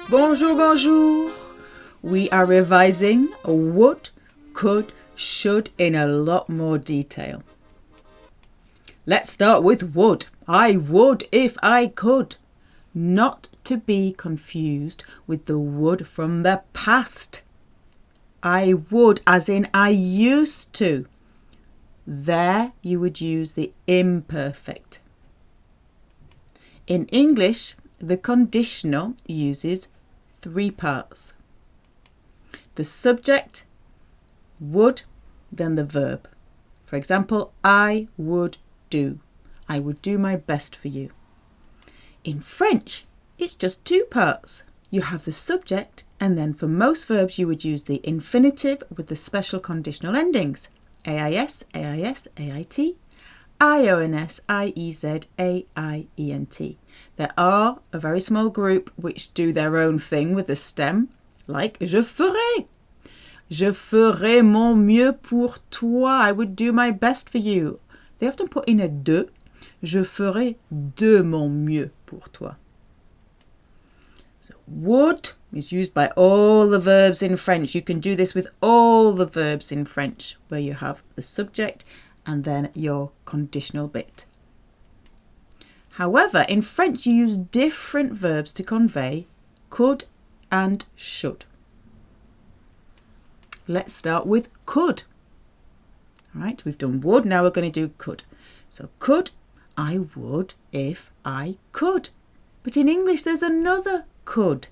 Bonjour, bonjour. We are revising would, could, should in a lot more detail. Let's start with would. I would if I could. Not to be confused with the would from the past. I would as in I used to. There you would use the imperfect. In English, the conditional uses 3 parts. The subject, would, then the verb. For example, I would do. I would do my best for you. In French, it's just 2 parts. You have the subject, and then for most verbs you would use the infinitive with the special conditional endings. AIS, AIS, AIT, IONS, IEZ, AIENT. There are a very small group which do their own thing with the stem, like je ferai. Je ferai mon mieux pour toi. I would do my best for you. They often put in a de. Je ferai de mon mieux pour toi. So would is used by all the verbs in French. You can do this with all the verbs in French where you have the subject and then your conditional bit. However, in French you use different verbs to convey could and should. Let's start with could. All right, we've done would, now we're going to do could. So could, I would if I could. But in English there's another could,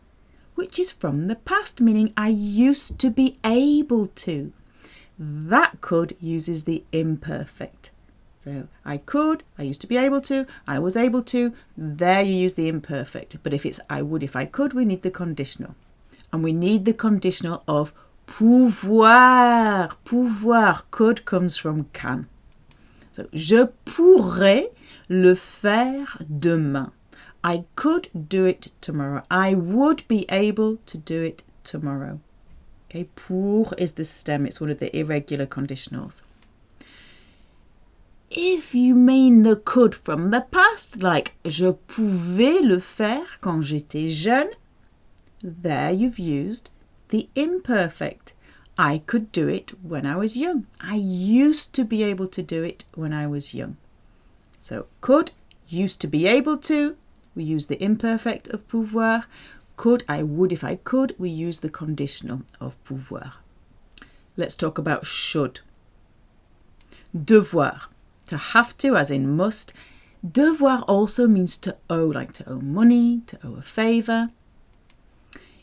which is from the past, meaning I used to be able to. That could uses the imperfect. So I could, I used to be able to, I was able to, there you use the imperfect. But if it's I would if I could, we need the conditional. And we need the conditional of pouvoir. Pouvoir, could comes from can. So je pourrais le faire demain. I could do it tomorrow. I would be able to do it tomorrow. Okay, pour is the stem. It's one of the irregular conditionals. If you mean the could from the past, like je pouvais le faire quand j'étais jeune, there you've used the imperfect. I could do it when I was young. I used to be able to do it when I was young. So could, used to be able to, we use the imperfect of pouvoir. Could, I would if I could, we use the conditional of pouvoir. Let's talk about should. Devoir, to have to as in must. Devoir also means to owe, like to owe money, to owe a favour.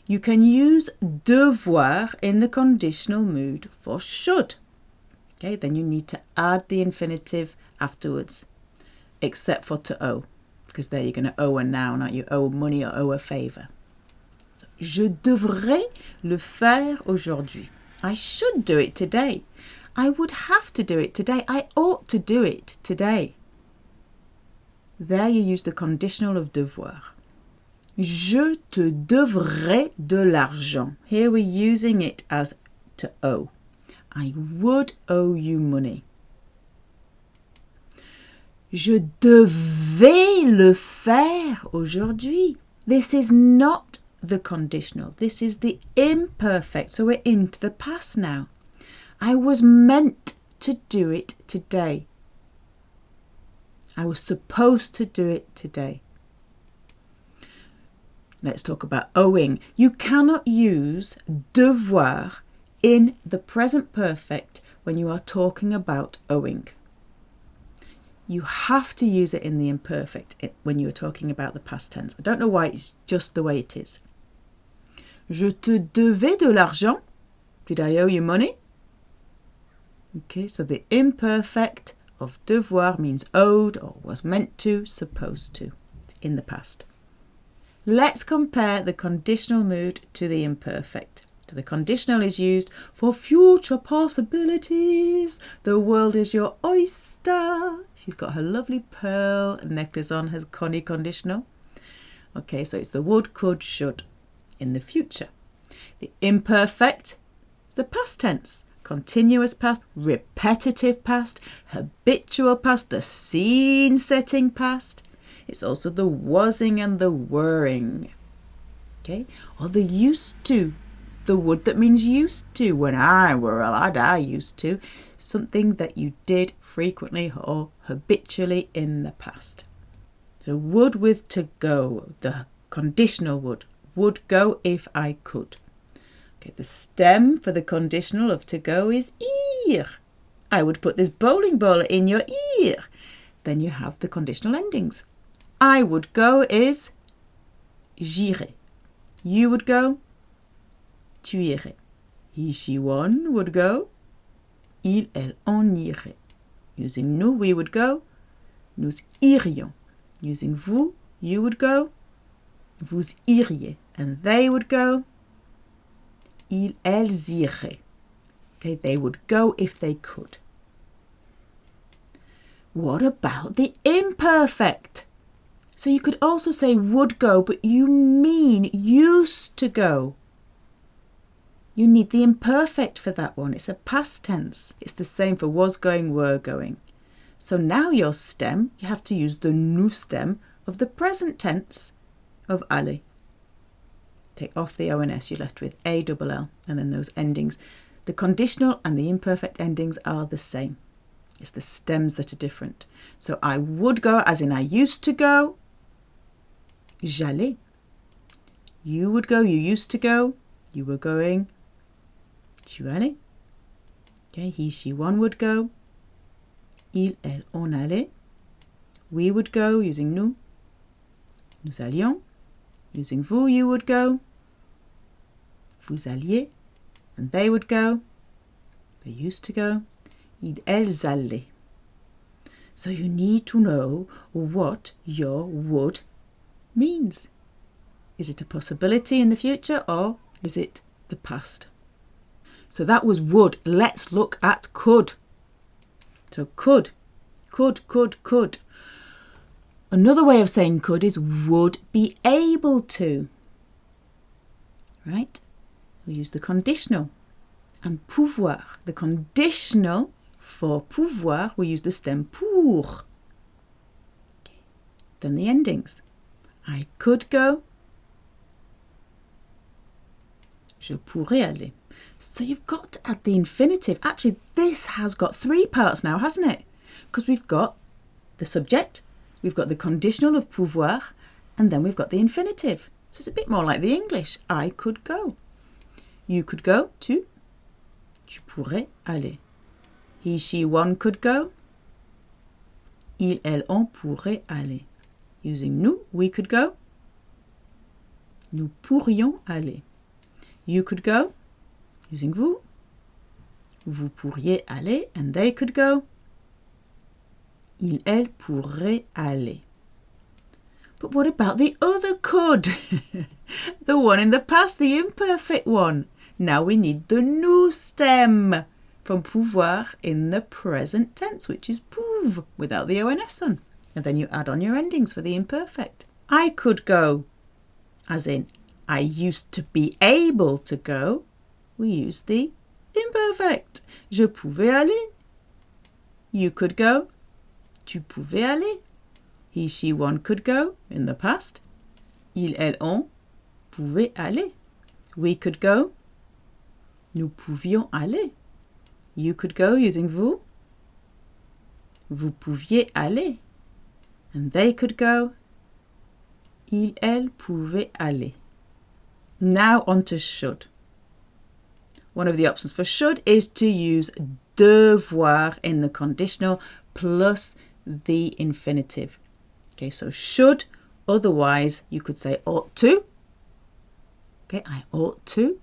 You can use devoir in the conditional mood for should. Okay, then you need to add the infinitive afterwards, except for to owe, because there you're going to owe a noun, aren't you? Owe money or owe a favour. So, je devrais le faire aujourd'hui. I should do it today. I would have to do it today. I ought to do it today. There you use the conditional of devoir. Je te devrais de l'argent. Here we're using it as to owe. I would owe you money. Je devais le faire aujourd'hui. This is not the conditional. This is the imperfect. So we're into the past now. I was meant to do it today. I was supposed to do it today. Let's talk about owing. You cannot use devoir in the present perfect when you are talking about owing. You have to use it in the imperfect when you are talking about the past tense. I don't know why, it's just the way it is. Je te devais de l'argent. Did I owe you money? Okay, so the imperfect of devoir means owed or was meant to, supposed to, in the past. Let's compare the conditional mood to the imperfect. So the conditional is used for future possibilities. The world is your oyster. She's got her lovely pearl necklace on, her Connie conditional. Okay, so it's the would, could, should in the future. The imperfect is the past tense. Continuous past, repetitive past, habitual past, the scene setting past. It's also the wasing and the wering. Okay, or the used to, the would that means used to. When I were a lad, I used to. Something that you did frequently or habitually in the past. So would with to go, the conditional would go if I could. Okay, the stem for the conditional of to go is ir. I would put this bowling ball in your ear. Then you have the conditional endings. I would go is j'irais. You would go, tu irais. He, she, one would go, il, elle, on irait. Using nous, we would go, nous irions. Using vous, you would go, vous iriez. And they would go, ils, elles iraient. Okay, they would go if they could. What about the imperfect? So you could also say would go, but you mean used to go. You need the imperfect for that one. It's a past tense. It's the same for was going, were going. So now your stem, you have to use the nous stem of the present tense of aller. Take off the ONS, you're left with A-double-L, and then those endings. The conditional and the imperfect endings are the same. It's the stems that are different. So I would go, as in I used to go. J'allais. You would go, you used to go. You were going. Tu allais. Okay, he, she, one would go. Il, elle, on allait. We would go, using nous. Nous allions. Using vous, you would go. Vous alliez. And they would go. They used to go. Ils, elles allaient. So you need to know what your would means. Is it a possibility in the future or is it the past? So that was would. Let's look at could. So could. Another way of saying could is would be able to. Right? We use the conditional. And pouvoir. The conditional for pouvoir, we use the stem pour. Okay. Then the endings. I could go. Je pourrais aller. So you've got to add the infinitive. Actually, this has got three parts now, hasn't it? Because we've got the subject, we've got the conditional of pouvoir, and then we've got the infinitive. So it's a bit more like the English. I could go. You could go. Tu pourrais aller. He, she, one could go. Il, elle, on pourrait aller. Using nous, we could go. Nous pourrions aller. You could go. Using vous. Vous pourriez aller. And they could go. Il, elle pourrait aller. But what about the other could? The one in the past, the imperfect one. Now we need the nous stem from pouvoir in the present tense, which is pouv without the ONS on. And then you add on your endings for the imperfect. I could go, as in I used to be able to go. We use the imperfect. Je pouvais aller. You could go. Tu pouvais aller. He, she, one could go in the past. Il, elle, on pouvait aller. We could go. Nous pouvions aller. You could go using vous. Vous pouviez aller. And they could go. Ils, elles pouvaient aller. Now on to should. One of the options for should is to use devoir in the conditional plus the infinitive. Okay, so should, otherwise you could say ought to. Okay, I ought to.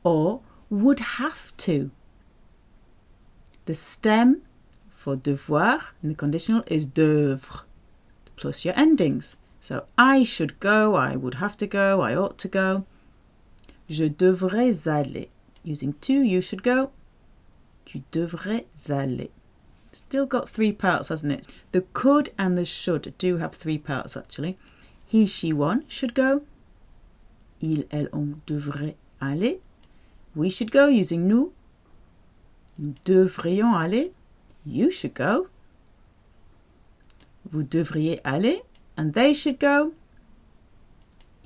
Or would have to. The stem for devoir in the conditional is devre, plus your endings. So I should go, I would have to go, I ought to go. Je devrais aller. Using to, you should go. Tu devrais aller. Still got three parts, hasn't it? The could and the should do have three parts actually. He, she, one should go. Il, elle, on devrait aller. We should go using nous. Nous devrions aller. You should go. Vous devriez aller. And they should go.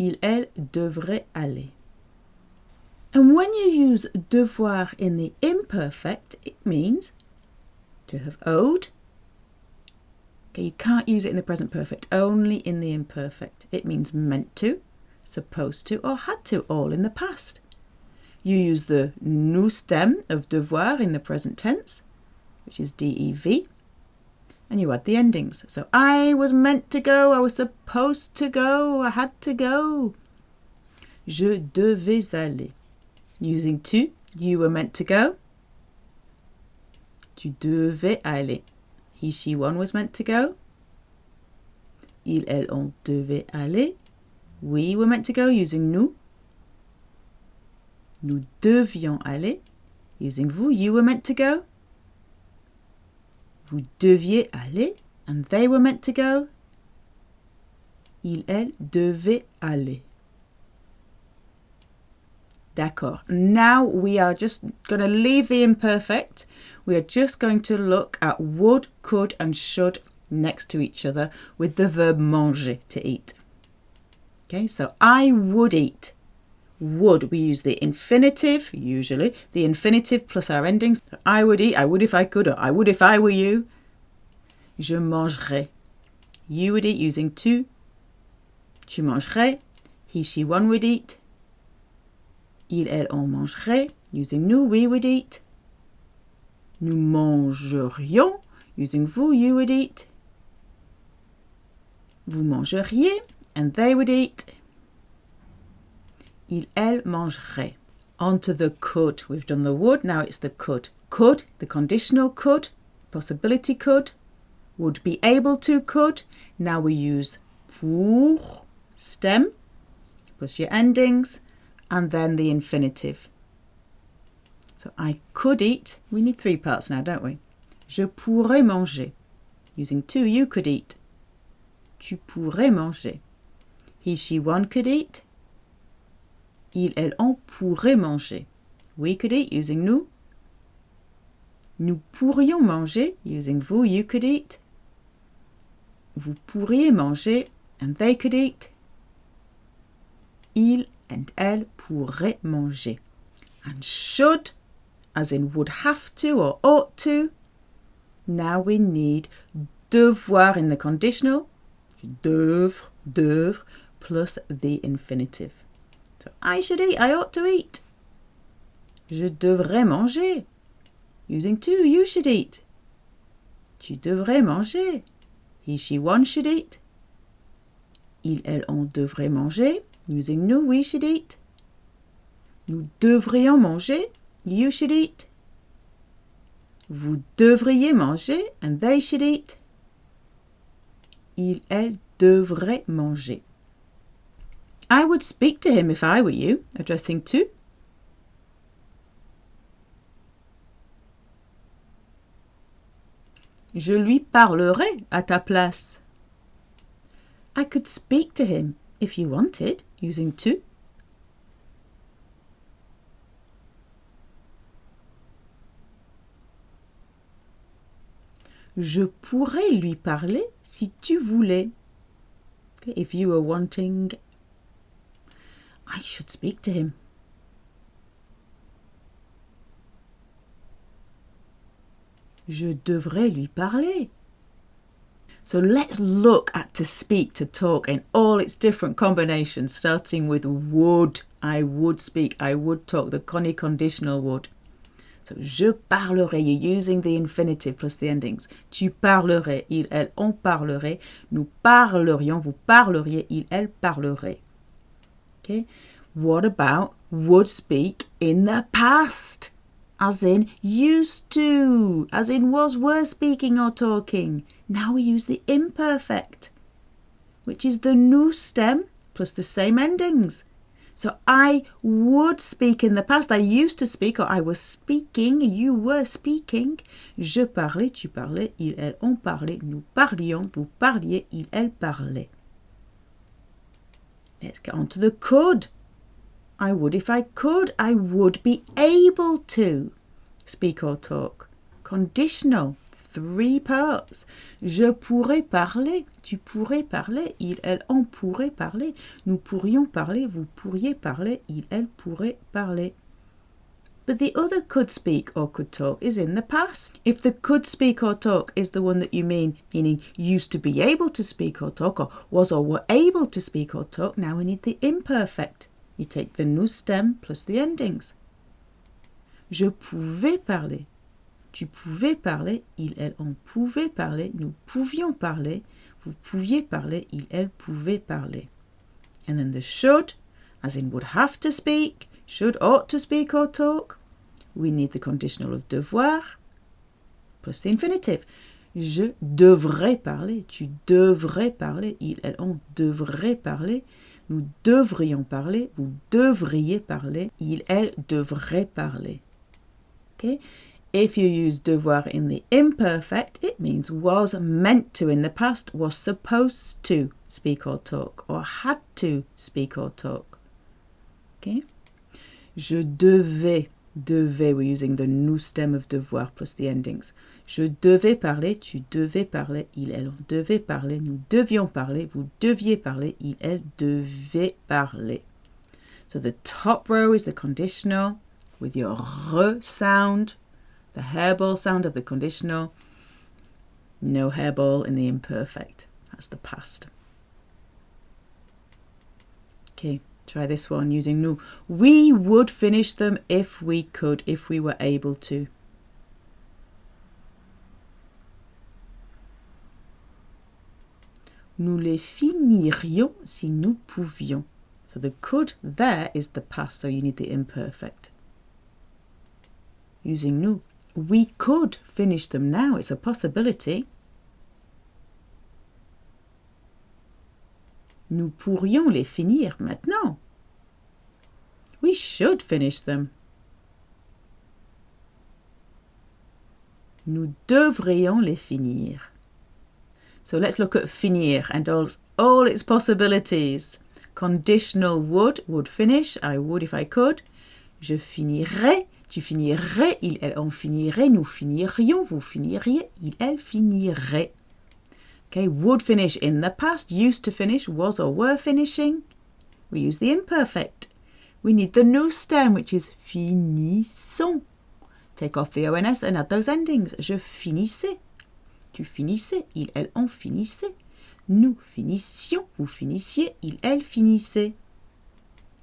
Il, elle devrait aller. And when you use devoir in the imperfect, it means to have owed. Okay, you can't use it in the present perfect, only in the imperfect. It means meant to, supposed to, or had to, all in the past. You use the nous stem of devoir in the present tense, which is DEV, and you add the endings. So I was meant to go, I was supposed to go, I had to go. Je devais aller. Using tu, you were meant to go. Tu devais aller. He, she, one was meant to go. Il, elle, on devait aller. We were meant to go using nous. Nous devions aller. Using vous, you were meant to go. Vous deviez aller. And they were meant to go. Il, elle devait aller. D'accord. Now we are just going to leave the imperfect. We are just going to look at would, could and should next to each other with the verb manger, to eat. Okay, so I would eat. Would, we use the infinitive, usually. The infinitive plus our endings. So I would eat, I would if I could, or I would if I were you. Je mangerais. You would eat using tu. Tu mangerais. He, she, one would eat. Il, elle, on mangerait. Using nous, we would eat. Nous mangerions. Using vous, you would eat. Vous mangeriez. And they would eat. Il, elle mangerait. On to the could. We've done the would, now it's the could. Could, the conditional could, possibility could, would be able to could. Now we use pour, stem, plus your endings, and then the infinitive. So I could eat. We need three parts now, don't we? Je pourrais manger. Using tu, you could eat. Tu pourrais manger. He, she, one could eat. Il, elle, on pourrait manger. We could eat using nous. Nous pourrions manger using vous, you could eat. Vous pourriez manger and they could eat. Il and elle pourraient manger. And should, as in would have to or ought to. Now we need devoir in the conditional. Devre, devre, plus the infinitive. So I should eat, I ought to eat. Je devrais manger. Using tu, you should eat. Tu devrais manger. He, she, one should eat. Il, elle, on devrait manger. Using nous, we should eat. Nous devrions manger. You should eat. Vous devriez manger. And they should eat. Il, elle devrait manger. I would speak to him if I were you, addressing tu. Je lui parlerai à ta place. I could speak to him if you wanted, using tu. Je pourrais lui parler si tu voulais. Okay, if you were wanting, I should speak to him. Je devrais lui parler. So let's look at to speak, to talk in all its different combinations, starting with would. I would speak, I would talk, the conditional would. So je parlerai, you're using the infinitive plus the endings. Tu parlerais, il, elle, on parlerait. Nous parlerions, vous parleriez, il, elle parlerait. Okay. What about would speak in the past? As in used to, as in were speaking or talking. Now we use the imperfect, which is the nous stem plus the same endings. So I would speak in the past. I used to speak, or I was speaking, you were speaking. Je parlais, tu parlais, il, elle, on parlait, nous parlions, vous parliez, il, elle parlait. Let's get on to the could. I would if I could. I would be able to speak or talk. Conditional, three parts. Je pourrais parler. Tu pourrais parler, il, elle, on pourrait parler. Nous pourrions parler, vous pourriez parler, il, elle pourrait parler. But the other could speak or could talk is in the past. If the could speak or talk is the one that you mean, meaning used to be able to speak or talk, or was or were able to speak or talk, now we need the imperfect. You take the nous stem plus the endings. Je pouvais parler. Tu pouvais parler, il, elle, on pouvait parler, nous pouvions parler, vous pouviez parler, il, elle pouvait parler. And then the should, as in would have to speak, should, ought to speak or talk. We need the conditional of devoir plus the infinitive. Je devrais parler, tu devrais parler, il, elle, on devrait parler, nous devrions parler, vous devriez parler, il, elle devrait parler. Okay? If you use devoir in the imperfect, it means was meant to in the past, was supposed to speak or talk, or had to speak or talk. Okay? Je devais, we're using the nous stem of devoir plus the endings. Je devais parler, tu devais parler, il, elle, on devait parler, nous devions parler, vous deviez parler, il, elle devait parler. So the top row is the conditional with your re sound, the hairball sound of the conditional, no hairball in the imperfect. That's the past. Okay, try this one using nous. We would finish them if we could, if we were able to. Nous les finirions si nous pouvions. So the could there is the past, so you need the imperfect. Using nous. We could finish them now. It's a possibility. Nous pourrions les finir maintenant. We should finish them. Nous devrions les finir. So let's look at finir and all its possibilities. Conditional would finish. I would if I could. Je finirais. Tu finirais, il, elle, on finirait, nous finirions, vous finiriez, il, elle finirait. Okay, would finish in the past, used to finish, was or were finishing. We use the imperfect. We need the nous stem, which is finissons. Take off the ONS and add those endings. Je finissais. Tu finissais, il, elle, on finissait. Nous finissions, vous finissiez, il, elle finissait.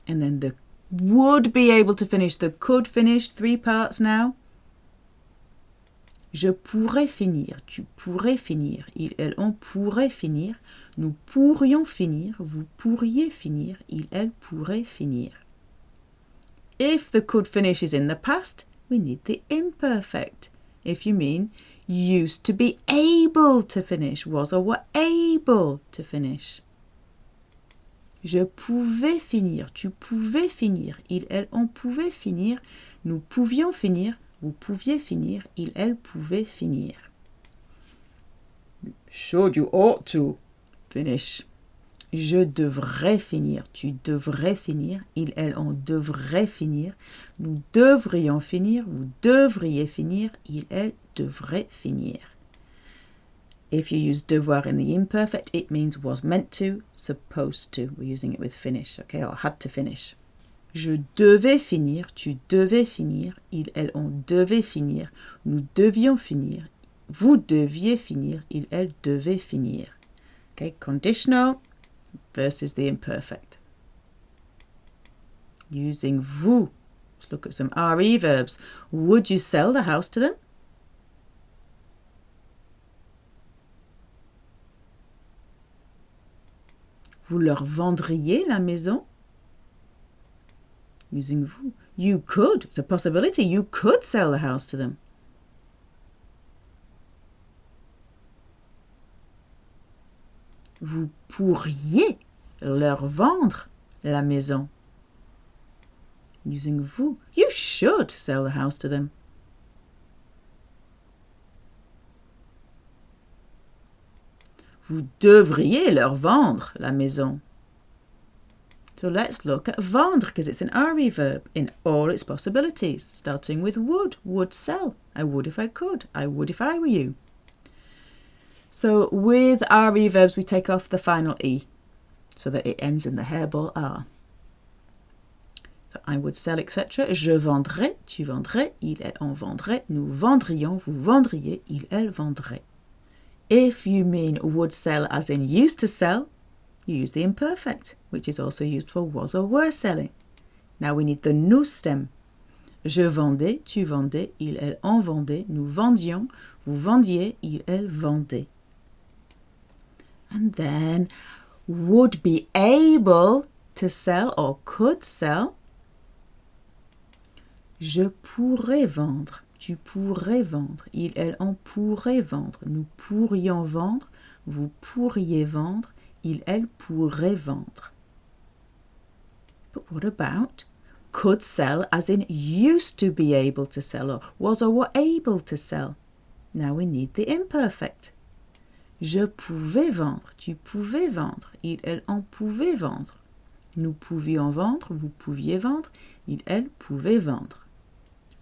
And then the would be able to finish, the could finish, 3 parts now. Je pourrais finir, tu pourrais finir, il, elle, on pourrait finir, nous pourrions finir, vous pourriez finir, il, elle pourrait finir. If the could finish is in the past, we need the imperfect. If you mean used to be able to finish, was or were able to finish. Je pouvais finir, tu pouvais finir, il, elle, on pouvait finir, nous pouvions finir, vous pouviez finir, il, elle pouvait finir. Should, you ought to finish. Je devrais finir, tu devrais finir, il, elle, on devrait finir, nous devrions finir, vous devriez finir, il, elle devrait finir. If you use devoir in the imperfect, it means was meant to, supposed to. We're using it with finish, okay, or had to finish. Je devais finir, tu devais finir, il, elle, on devait finir, nous devions finir, vous deviez finir, il, elle devait finir. Okay, conditional versus the imperfect. Using vous. Let's look at some RE verbs. Would you sell the house to them? Vous leur vendriez la maison? Using vous. You could. It's a possibility. You could sell the house to them. Vous pourriez leur vendre la maison. Using vous. You should sell the house to them. Vous devriez leur vendre la maison. So let's look at vendre because it's an RE verb in all its possibilities, starting with would sell. I would if I could. I would if I were you. So with RE verbs, we take off the final E so that it ends in the hairball R. So I would sell, etc. Je vendrais, tu vendrais, il, elle, on vendrait, nous vendrions, vous vendriez, il, elle vendrait. If you mean would sell as in used to sell, you use the imperfect, which is also used for was or were selling. Now we need the nous stem. Je vendais, tu vendais, il, elle, on vendait, nous vendions, vous vendiez, il, elle vendait. And then would be able to sell or could sell. Je pourrais vendre, tu pourrais vendre, il, elle, on pourrait vendre, nous pourrions vendre, vous pourriez vendre, il, elle pourrait vendre. But what about could sell as in used to be able to sell or was or were able to sell? Now we need the imperfect. Je pouvais vendre, tu pouvais vendre, il, elle, on pouvait vendre, nous pouvions vendre, vous pouviez vendre, il, elle pouvait vendre.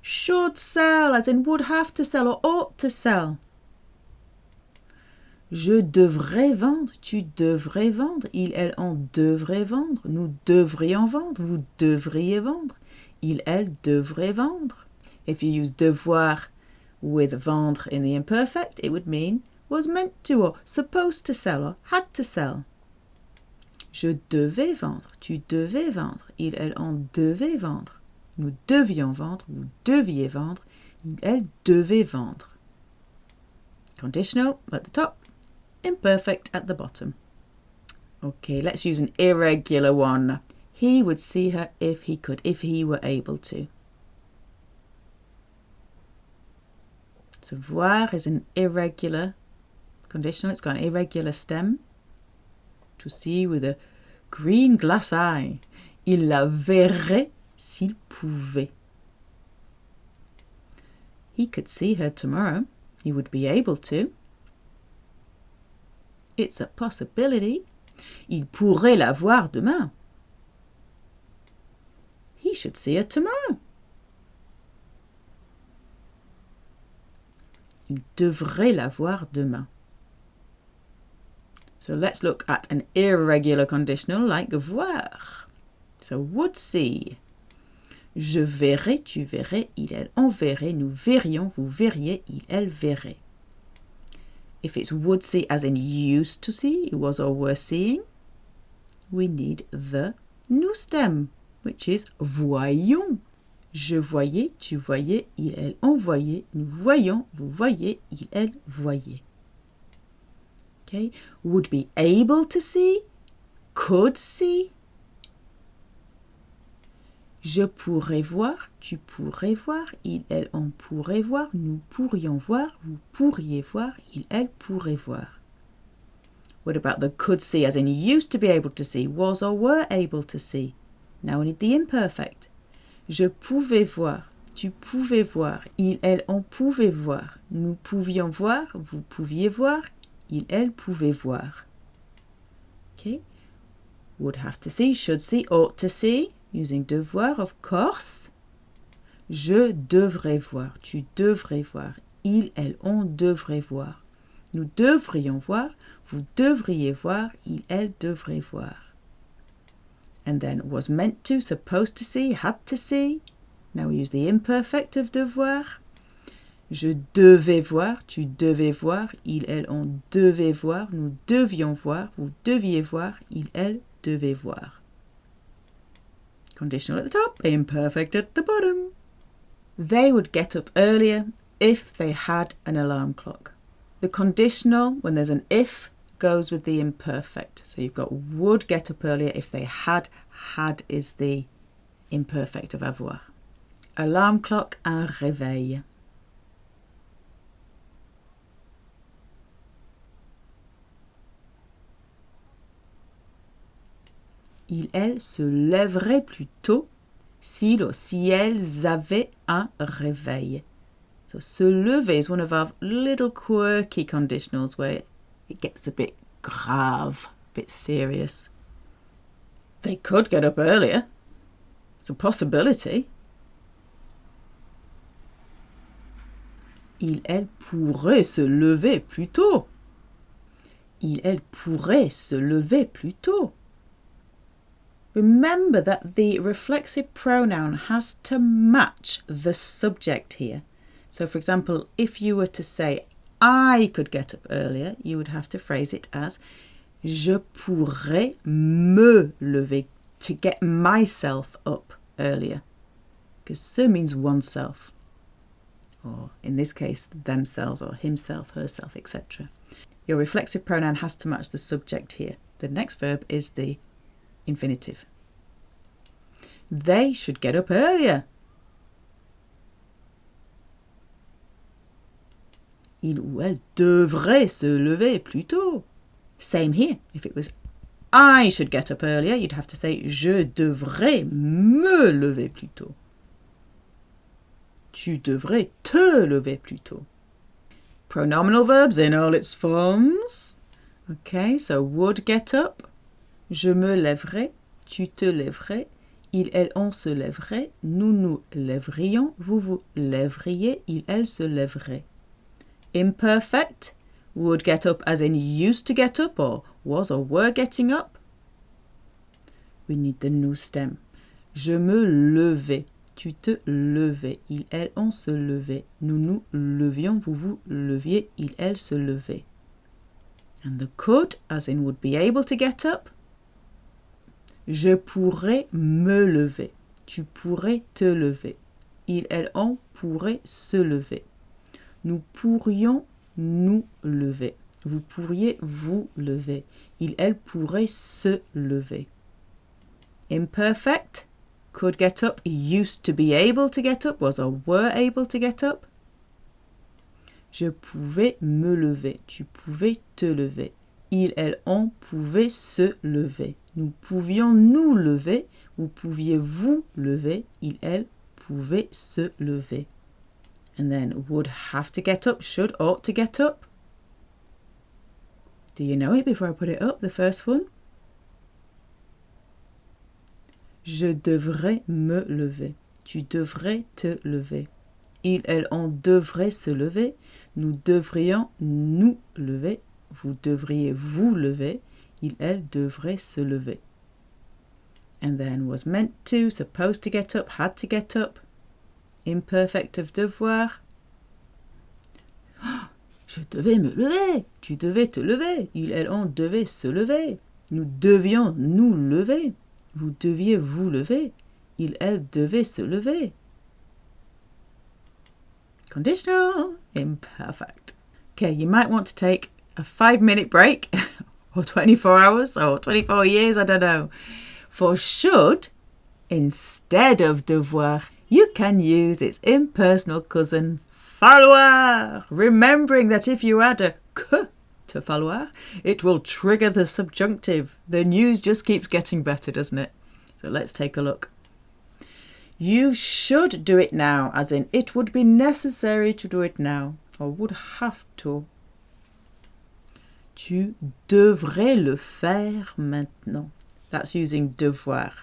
Should sell as in would have to sell or ought to sell. Je devrais vendre, tu devrais vendre, il, elle, on devrait vendre, nous devrions vendre, vous devriez vendre, il, elle devrait vendre. If you use devoir with vendre in the imperfect, it would mean was meant to or supposed to sell or had to sell. Je devais vendre, tu devais vendre, il, elle, on devait vendre, nous devions vendre, vous deviez vendre, il, elle devait vendre. Conditional at the top, imperfect at the bottom. Okay, let's use an irregular one. He would see her if he could, if he were able to. So voir is an irregular conditional. It's got an irregular stem. To see with a green glass eye. Il la verrait s'il pouvait. He could see her tomorrow. He would be able to. It's a possibility. Il pourrait la voir demain. He should see her tomorrow. Il devrait la voir demain. So let's look at an irregular conditional like voir. So would see. Je verrai, tu verrais, il, elle, on verrait, nous verrions, vous verriez, il, elle verrait. If it's would see as in used to see, was or were seeing, we need the nous stem, which is voyons. Je voyais, tu voyais, il, elle, on voyait, nous voyons, vous voyez, il, elle voyait. Okay, would be able to see, could see. Je pourrais voir, tu pourrais voir, il, elle, on pourrait voir, nous pourrions voir, vous pourriez voir, il, elle pourrait voir. What about the could see as in used to be able to see, was or were able to see? Now we need the imperfect. Je pouvais voir, tu pouvais voir, il, elle, on pouvait voir, nous pouvions voir, vous pouviez voir, il, elle pouvait voir. Okay. Would have to see, should see, ought to see. Using devoir, of course. Je devrais voir, tu devrais voir, il, elle, on devrait voir. Nous devrions voir, vous devriez voir, il, elle devrait voir. And then was meant to, supposed to see, had to see. Now we use the imperfect of devoir. Je devais voir, tu devais voir, il, elle, on devait voir, nous devions voir, vous deviez voir, il, elle devait voir. Conditional at the top, imperfect at the bottom. They would get up earlier if they had an alarm clock. The conditional, when there's an if, goes with the imperfect. So you've got would get up earlier if they had. Had is the imperfect of avoir. Alarm clock, un réveil. Il, elle se lèverait plus tôt s'il ou si elles avaient un réveil. So se lever is one of our little quirky conditionals where it gets a bit grave, a bit serious. They could get up earlier. It's a possibility. Il, elle pourrait se lever plus tôt. elle pourrait se lever plus tôt. Remember that the reflexive pronoun has to match the subject here. So, for example, if you were to say, I could get up earlier, you would have to phrase it as je pourrais me lever, to get myself up earlier. Because se means oneself, or in this case, themselves, or himself, herself, etc. Your reflexive pronoun has to match the subject here. The next verb is the infinitive. They should get up earlier. Il ou elle devrait se lever plus tôt. Same here. If it was I should get up earlier, you'd have to say je devrais me lever plus tôt. Tu devrais te lever plus tôt. Pronominal verbs in all its forms. Okay, so would get up. Je me lèverais. Tu te lèverais. Il, elle, on se lèverait. Nous nous lèverions. Vous vous lèveriez. Il, elle se lèverait. Imperfect. Would get up as in used to get up or was or were getting up. We need the nous stem. Je me levais. Tu te levais. Il, elle, on se levait. Nous nous levions. Vous vous leviez. Il, elle se levait. And the could as in would be able to get up. Je pourrais me lever. Tu pourrais te lever. Il, elle, on pourrait se lever. Nous pourrions nous lever. Vous pourriez vous lever. Il, elle pourrait se lever. Imperfect. Could get up. Used to be able to get up. Was or were able to get up. Je pouvais me lever. Tu pouvais te lever. Il, elle, on pouvait se lever. Nous pouvions nous lever. Vous pouviez vous lever. Il, elle pouvait se lever. And then would have to get up, should, ought to get up. Do you know it before I put it up, the first one? Je devrais me lever. Tu devrais te lever. Il, elle, on devrait se lever. Nous devrions nous lever. Vous devriez vous lever. Il, elle devrait se lever. And then was meant to, supposed to get up, had to get up. Imperfect of devoir. Je devais me lever. Tu devais te lever. Il, elle, on devait se lever. Nous devions nous lever. Vous deviez vous lever. Il, elle devait se lever. Conditional. Imperfect. Okay, you might want to take a 5-minute break or 24 hours or 24 years, I don't know. For should, instead of devoir, you can use its impersonal cousin, falloir, remembering that if you add a que to falloir, it will trigger the subjunctive. The news just keeps getting better, doesn't it? So let's take a look. You should do it now, as in it would be necessary to do it now, or would have to. Tu devrais le faire maintenant. That's using devoir.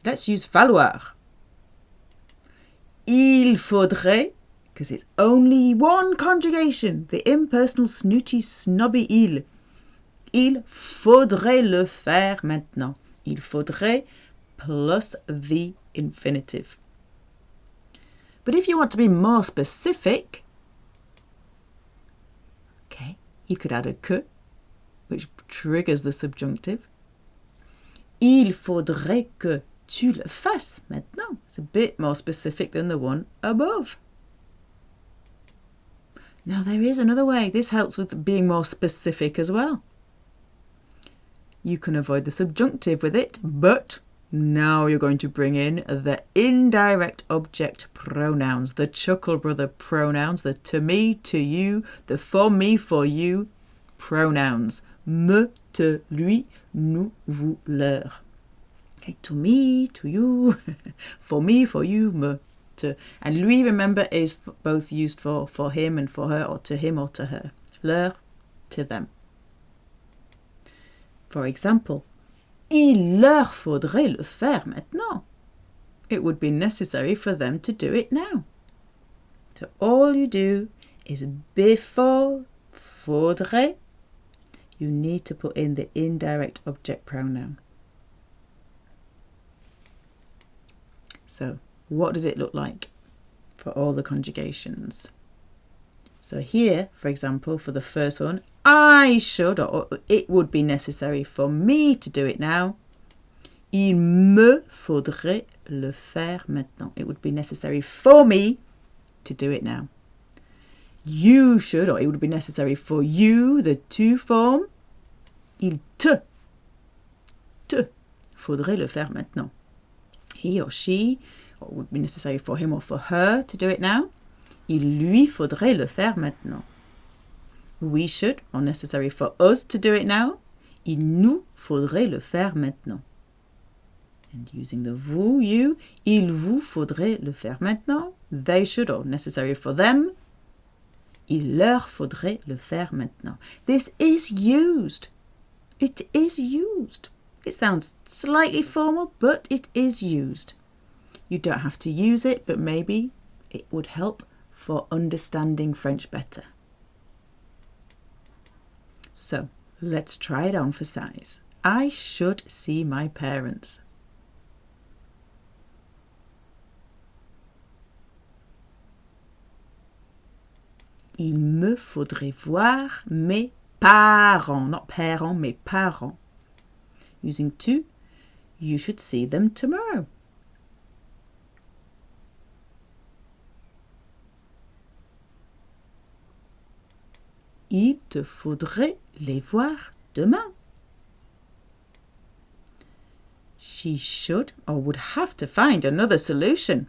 Let's use falloir. Il faudrait, because it's only one conjugation, the impersonal snooty snobby il. Il faudrait le faire maintenant. Il faudrait plus the infinitive. But if you want to be more specific, okay, you could add a que, which triggers the subjunctive. Il faudrait que tu le fasses maintenant. It's a bit more specific than the one above. Now there is another way. This helps with being more specific as well. You can avoid the subjunctive with it, but now you're going to bring in the indirect object pronouns, the Chuckle Brother pronouns, the to me, to you, the for me, for you pronouns. Me, te, lui, nous, vous, leur. Okay, to me, to you, for me, for you, me, to. And lui, remember, is both used for him and for her, or to him or to her. Leur, to them. For example, il leur faudrait le faire maintenant. It would be necessary for them to do it now. So all you do is before faudrait, you need to put in the indirect object pronoun. So, what does it look like for all the conjugations? So here, for example, for the first one, I should, or it would be necessary for me to do it now. Il me faudrait le faire maintenant. It would be necessary for me to do it now. You should, or it would be necessary for you, the tu form. Il te faudrait le faire maintenant. He or she, or it would be necessary for him or for her to do it now. Il lui faudrait le faire maintenant. We should, or necessary for us to do it now. Il nous faudrait le faire maintenant. And using the vous, you, il vous faudrait le faire maintenant. They should, or necessary for them. Il leur faudrait le faire maintenant. This is used. It is used. It sounds slightly formal, but it is used. You don't have to use it, but maybe it would help for understanding French better. So, let's try it on for size. I should see my parents. Il me faudrait voir mes parents, not parents, mes parents. Using tu, you should see them tomorrow. Il te faudrait les voir demain. She should or would have to find another solution.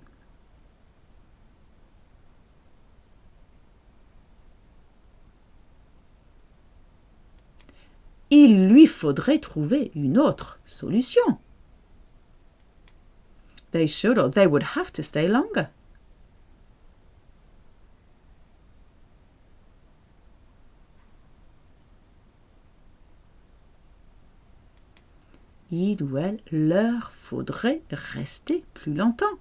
Il lui faudrait trouver une autre solution. They should or they would have to stay longer. Il ou elle leur faudrait rester plus longtemps.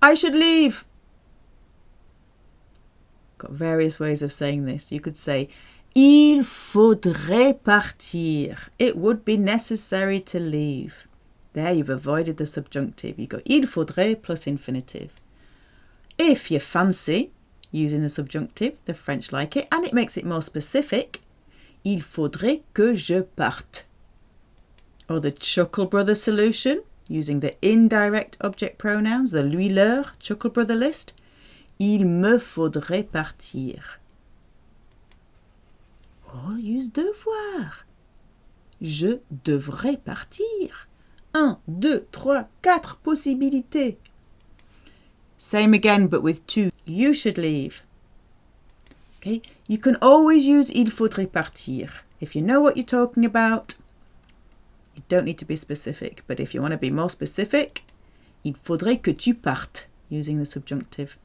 I should leave. Got various ways of saying this. You could say, il faudrait partir. It would be necessary to leave. There you've avoided the subjunctive. You got il faudrait plus infinitive. If you fancy using the subjunctive, the French like it, and it makes it more specific, il faudrait que je parte. Or the Chuckle Brother solution, using the indirect object pronouns, the lui, leur, Chuckle Brother list. Il me faudrait partir. Or use devoir. Je devrais partir. 1, 2, 3, 4 possibilités. Same again, but with two. You should leave. Okay, you can always use il faudrait partir. If you know what you're talking about, you don't need to be specific, but if you want to be more specific, il faudrait que tu partes, using the subjunctive.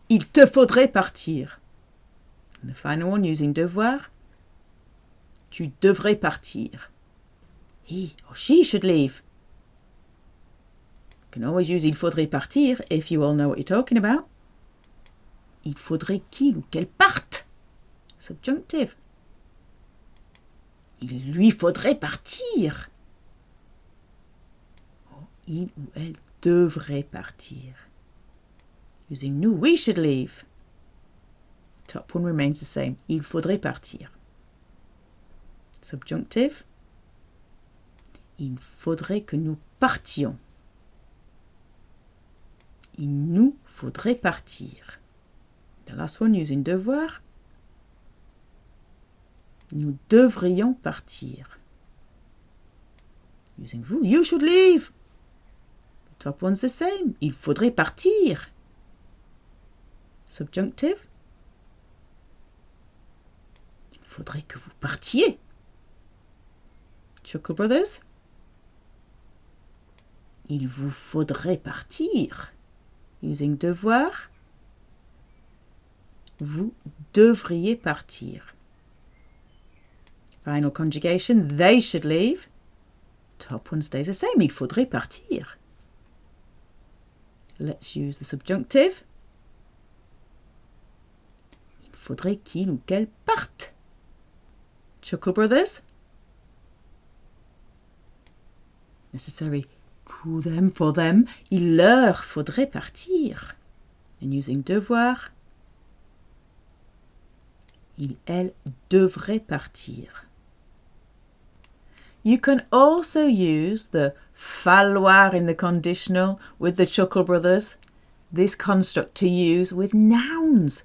Il te faudrait partir. And the final one, using devoir. Tu devrais partir. He or she should leave. You can always use il faudrait partir if you all know what you're talking about. Il faudrait qu'il ou qu'elle parte. Subjunctive. Il lui faudrait partir. Or il ou elle devrait partir. Using nous, we should leave. Top one remains the same. Il faudrait partir. Subjunctive. Il faudrait que nous partions. Il nous faudrait partir. The last one using devoir. Nous devrions partir. Using vous, you should leave. The top one's the same. Il faudrait partir. Subjunctive. Il faudrait que vous partiez. Chuckle Brothers. Il vous faudrait partir. Using devoir. Vous devriez partir. Final conjugation, they should leave. Top one stays the same. Il faudrait partir. Let's use the subjunctive. Il faudrait qu'il ou qu'elle parte. Chuckle Brothers. Necessary to them, for them. Il leur faudrait partir. And using devoir. Il, elle devrait partir. You can also use the falloir in the conditional with the Chuckle Brothers. This construct to use with nouns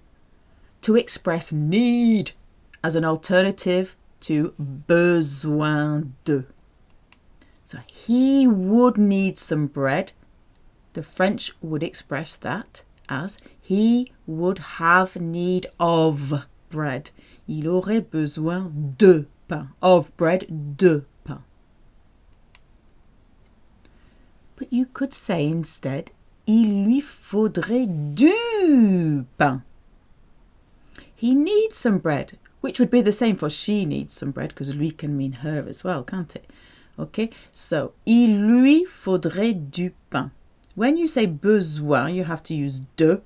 to express need as an alternative to besoin de. So he would need some bread. The French would express that as he would have need of bread. Il aurait besoin de pain. Of bread, de pain. But you could say instead, il lui faudrait du pain. He needs some bread, which would be the same for she needs some bread, because lui can mean her as well, can't it? Okay, so il lui faudrait du pain. When you say besoin, you have to use de,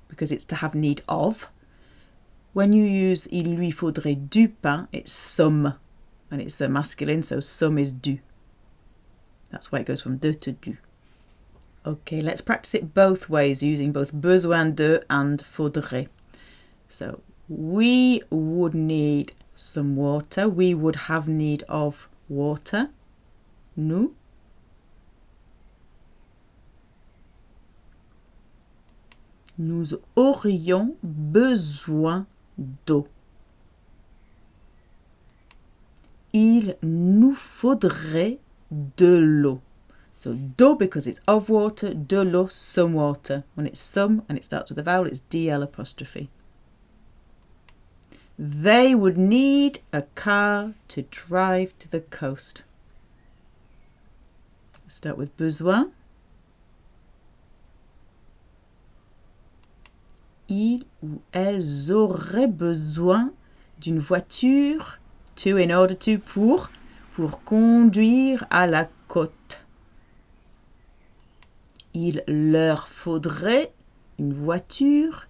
because it's to have need of. When you use il lui faudrait du pain, it's some, and it's the masculine, so some is du. That's why it goes from de to du. Okay, let's practice it both ways, using both besoin de and faudrait. So, we would need some water. We would have need of water. Nous. Nous aurions besoin d'eau. Il nous faudrait de l'eau. So d'eau because it's of water, de l'eau, some water. When it's some and it starts with a vowel, it's DL apostrophe. They would need a car to drive to the coast. Let's start with besoin. Ils ou elles auraient besoin d'une voiture to, in order to, pour conduire à la côte. Il leur faudrait une voiture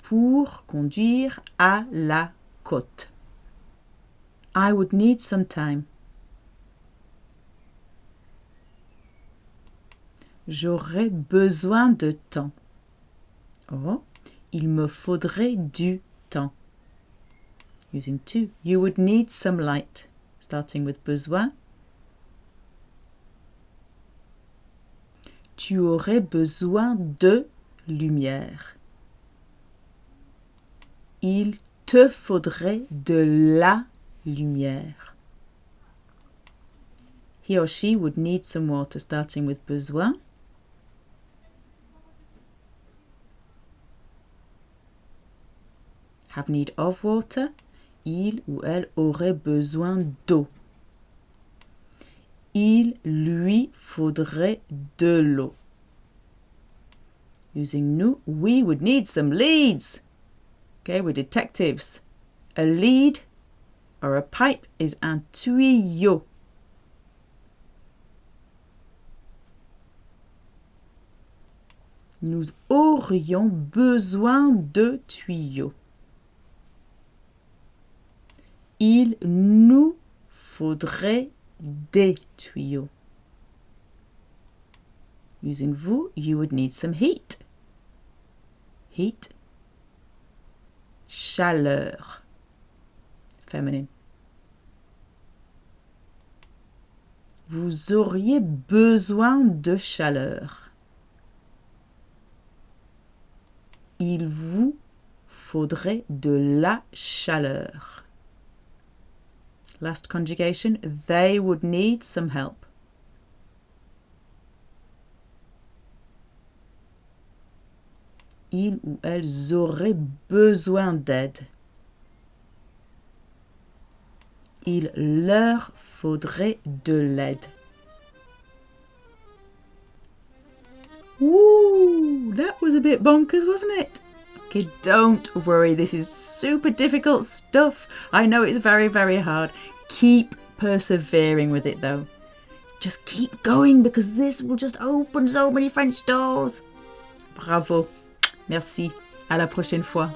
pour conduire à la côte. I would need some time. J'aurais besoin de temps. Oh, il me faudrait du temps. Using to, you would need some light. Starting with besoin. Tu aurais besoin de lumière. Il te faudrait de la lumière. He or she would need some water, starting with besoin. Have need of water. Il ou elle aurait besoin d'eau. Il lui faudrait de l'eau. Using nous, we would need some leads. Okay, we're detectives. A lead or a pipe is un tuyau. Nous aurions besoin de tuyaux. Il nous faudrait des tuyaux. Using vous, you would need some heat. Heat. Chaleur. Feminine. Vous auriez besoin de chaleur. Il vous faudrait de la chaleur. Last conjugation, they would need some help. Ils ou elles auraient besoin d'aide. Il leur faudrait de l'aide. Woo! That was a bit bonkers, wasn't it? Okay, don't worry, this is super difficult stuff. I know it's very, very hard. Keep persevering with it though. Just keep going because this will just open so many French doors. Bravo. Merci. À la prochaine fois.